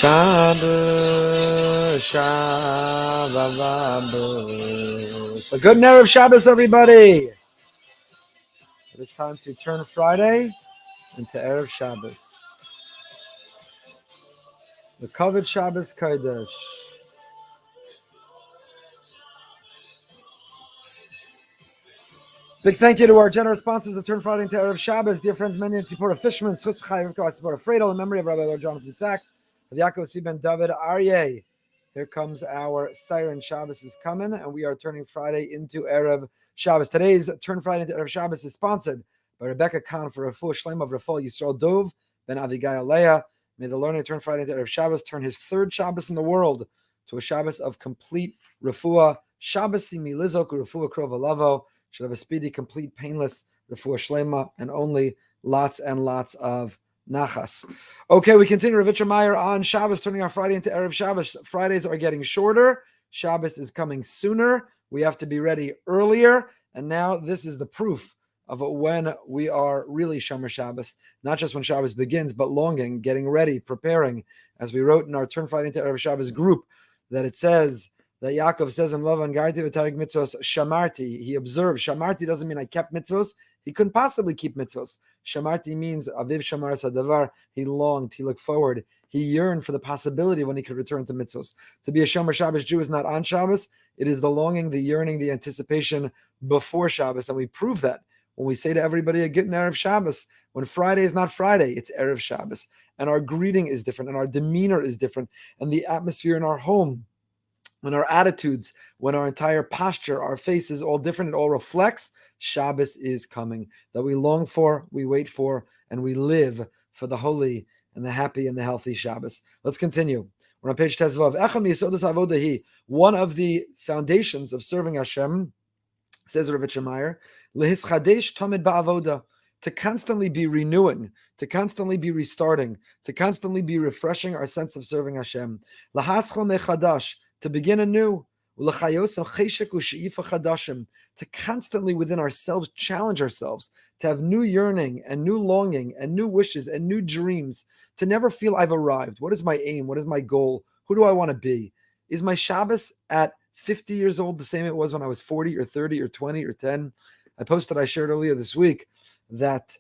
Shabbos, Shabbos. A good Erev Shabbos, everybody. It is time to turn Friday into Erev Shabbos. The Kavod Shabbos Kodesh. Big thank you to our generous sponsors of Turn Friday into Erev Shabbos. Dear friends, many in support of Fishman, Swiss Chai, I support of Fredo, in memory of Rabbi Lord Jonathan Sachs, of Yaakov C. Ben David Aryeh. Here comes our siren. Shabbos is coming, and we are turning Friday into Erev Shabbos. Today's Turn Friday into Erev Shabbos is sponsored by Rebecca Khan for Refuah Shlema of Rafal Yisrael Dov Ben Avigai Aleah. May the learner Turn Friday into Erev Shabbos turn his third Shabbos in the world to a Shabbos of complete Refuah. Shabbos Simi Lizok Refuah Krov Alavo. Should have a speedy, complete, painless refuah shlema, and only lots and lots of nachas. Okay, we continue Ravitcha Meyer on Shabbos, turning our Friday into Erev Shabbos. Fridays are getting shorter. Shabbos is coming sooner. We have to be ready earlier. And now this is the proof of when we are really Shomer Shabbos. Not just when Shabbos begins, but longing, getting ready, preparing. As we wrote in our Turn Friday into Erev Shabbos group, that it says, that Yaakov says in Lavan Garti v'Tarik mitzvos shamarti. He observed. Shamarti doesn't mean I kept mitzvos. He couldn't possibly keep mitzvos. Shamarti means aviv shamar sadavar. He longed. He looked forward. He yearned for the possibility when he could return to mitzvos. To be a Shomer Shabbos Jew is not on Shabbos. It is the longing, the yearning, the anticipation before Shabbos, and we prove that when we say to everybody a good Erev Shabbos. When Friday is not Friday, it's Erev Shabbos, and our greeting is different, and our demeanor is different, and the atmosphere in our home, when our attitudes, when our entire posture, our face is all different, it all reflects Shabbos is coming, that we long for, we wait for, and we live for the holy and the happy and the healthy Shabbos. Let's continue. We're on page Tezvav. One of the foundations of serving Hashem, says Ravitcha Meyer, lehischadesh tamid ba'avoda, to constantly be renewing, to constantly be restarting, to constantly be refreshing our sense of serving Hashem. Lahaschol mechadash, to begin anew, to constantly within ourselves challenge ourselves, to have new yearning and new longing and new wishes and new dreams, to never feel I've arrived. What is my aim? What is my goal? Who do I want to be? Is my Shabbos at 50 years old the same it was when I was 40 or 30 or 20 or 10? I shared earlier this week that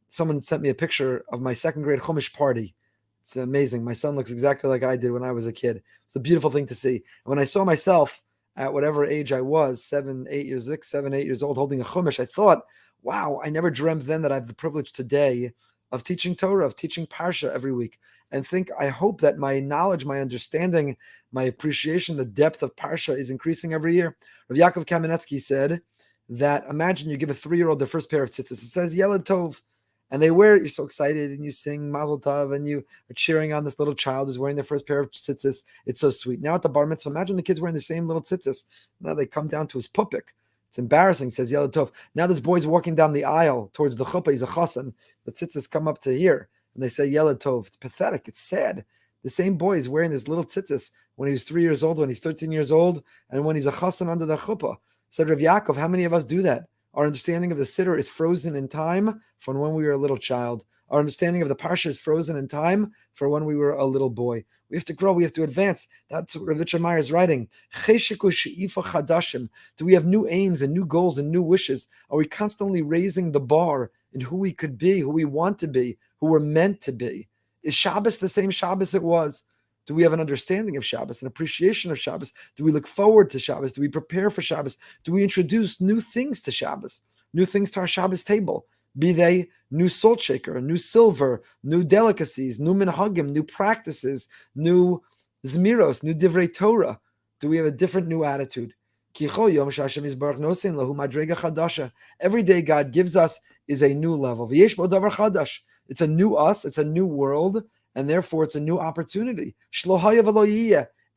someone sent me a picture of my second grade Chumash party. It's amazing. My son looks exactly like I did when I was a kid. It's a beautiful thing to see. And when I saw myself at whatever age I was, 7, 8 years old, holding a chumash, I thought, wow, I never dreamt then that I have the privilege today of teaching Torah, of teaching Parsha every week. And I hope that my knowledge, my understanding, my appreciation, the depth of Parsha is increasing every year. Rav Yaakov Kamenetsky said that imagine you give a 3-year-old their first pair of tzitzis. It says Yeled Tov. And they wear it, you're so excited, and you sing Mazel Tov, and you are cheering on this little child who's wearing their first pair of tzitzis. It's so sweet. Now at the bar mitzvah, imagine the kids wearing the same little tzitzis. Now they come down to his pupik. It's embarrassing, says Yeled Tov. Now this boy's walking down the aisle towards the chuppah. He's a chassan. The tzitzis come up to here, and they say Yeled Tov. It's pathetic. It's sad. The same boy is wearing this little tzitzis when he was 3 years old, when he's 13 years old, and when he's a chassan under the chuppah. Said Rav Yaakov, how many of us do that? Our understanding of the Siddur is frozen in time from when we were a little child. Our understanding of the Parsha is frozen in time for when we were a little boy. We have to grow. We have to advance. That's what Ravitcha Meyer is writing. Do we have new aims and new goals and new wishes? Are we constantly raising the bar in who we could be, who we want to be, who we're meant to be? Is Shabbos the same Shabbos it was? Do we have an understanding of Shabbos, an appreciation of Shabbos? Do we look forward to Shabbos? Do we prepare for Shabbos? Do we introduce new things to Shabbos, new things to our Shabbos table? Be they new salt shaker, new silver, new delicacies, new minhagim, new practices, new zmiros, new divrei Torah. Do we have a different new attitude? Every day God gives us is a new level. It's a new us, it's a new world, and therefore it's a new opportunity.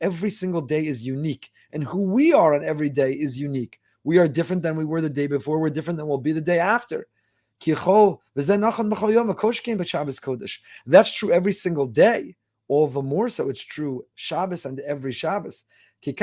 Every single day is unique, and who we are on every day is unique. We are different than we were the day before. We're different than we'll be the day after. That's true every single day. All the more so it's true Shabbos and every Shabbos. When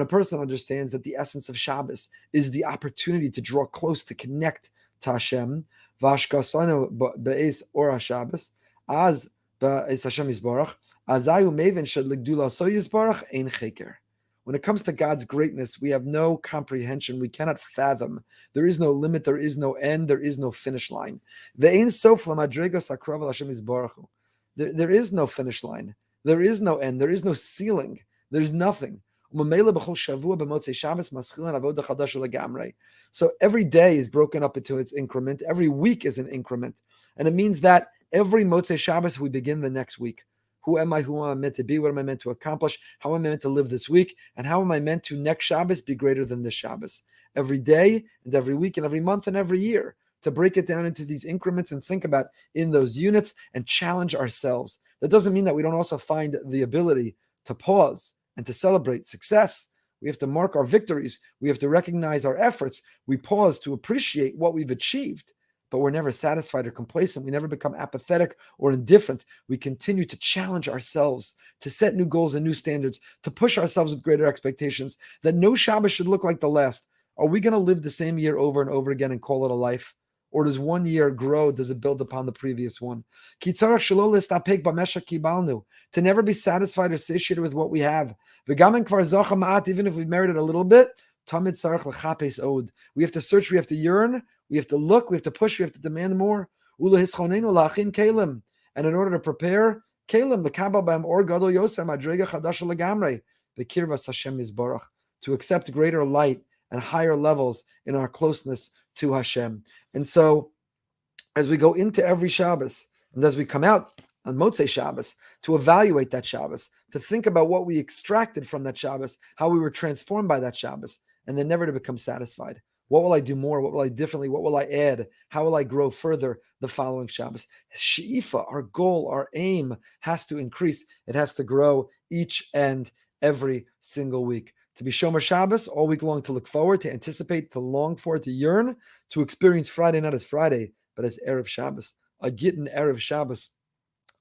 a person understands that the essence of Shabbos is the opportunity to draw close, to connect to Hashem, Vashkasanu be'es ora Shabbos, as be'es Hashem Yisbarach, azayu mevin shel ligdula so Yisbarach ein cheker. When it comes to God's greatness, we have no comprehension. We cannot fathom. There is no limit. There is no end. There is no finish line. There is no finish line. There is no end. There is no ceiling. There is nothing. So every day is broken up into its increment. Every week is an increment. And it means that every Motzei Shabbos, we begin the next week. Who am I? Who am I meant to be? What am I meant to accomplish? How am I meant to live this week? And how am I meant to next Shabbos be greater than this Shabbos? Every day and every week and every month and every year, to break it down into these increments and think about in those units and challenge ourselves. That doesn't mean that we don't also find the ability to pause and to celebrate success. We have to mark our victories. We have to recognize our efforts. We pause to appreciate what we've achieved. But we're never satisfied or complacent. We never become apathetic or indifferent. We continue to challenge ourselves, to set new goals and new standards, to push ourselves with greater expectations, that no Shabbos should look like the last. Are we going to live the same year over and over again and call it a life? Or does one year grow? Does it build upon the previous one? To never be satisfied or satiated with what we have. Even if we've merited a little bit, we have to search, we have to yearn, we have to look, we have to push, we have to demand more. And in order to prepare, to accept greater light and higher levels in our closeness to Hashem. And so, as we go into every Shabbos, and as we come out on Motzei Shabbos, to evaluate that Shabbos, to think about what we extracted from that Shabbos, how we were transformed by that Shabbos, and then never to become satisfied. What will I do more? What will I differently? What will I add? How will I grow further the following Shabbos? She'ifa, our goal, our aim has to increase. It has to grow each and every single week. To be Shomer Shabbos all week long, to look forward, to anticipate, to long for, to yearn, to experience Friday not as Friday, but as Erev Shabbos. A Gittin Erev Shabbos,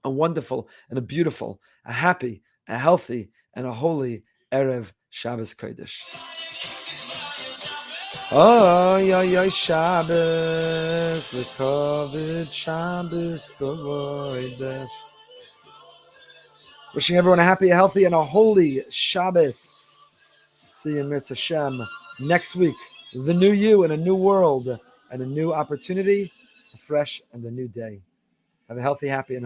a wonderful and a beautiful, a happy, a healthy, and a holy Erev Shabbos Kodesh. Oh, yeah, Shabbos, the COVID Shabbos, avoid. Wishing everyone a happy, a healthy, and a holy Shabbos. See you, Mirz Hashem, next week. There's a new you and a new world and a new opportunity, a fresh and a new day. Have a healthy, happy, and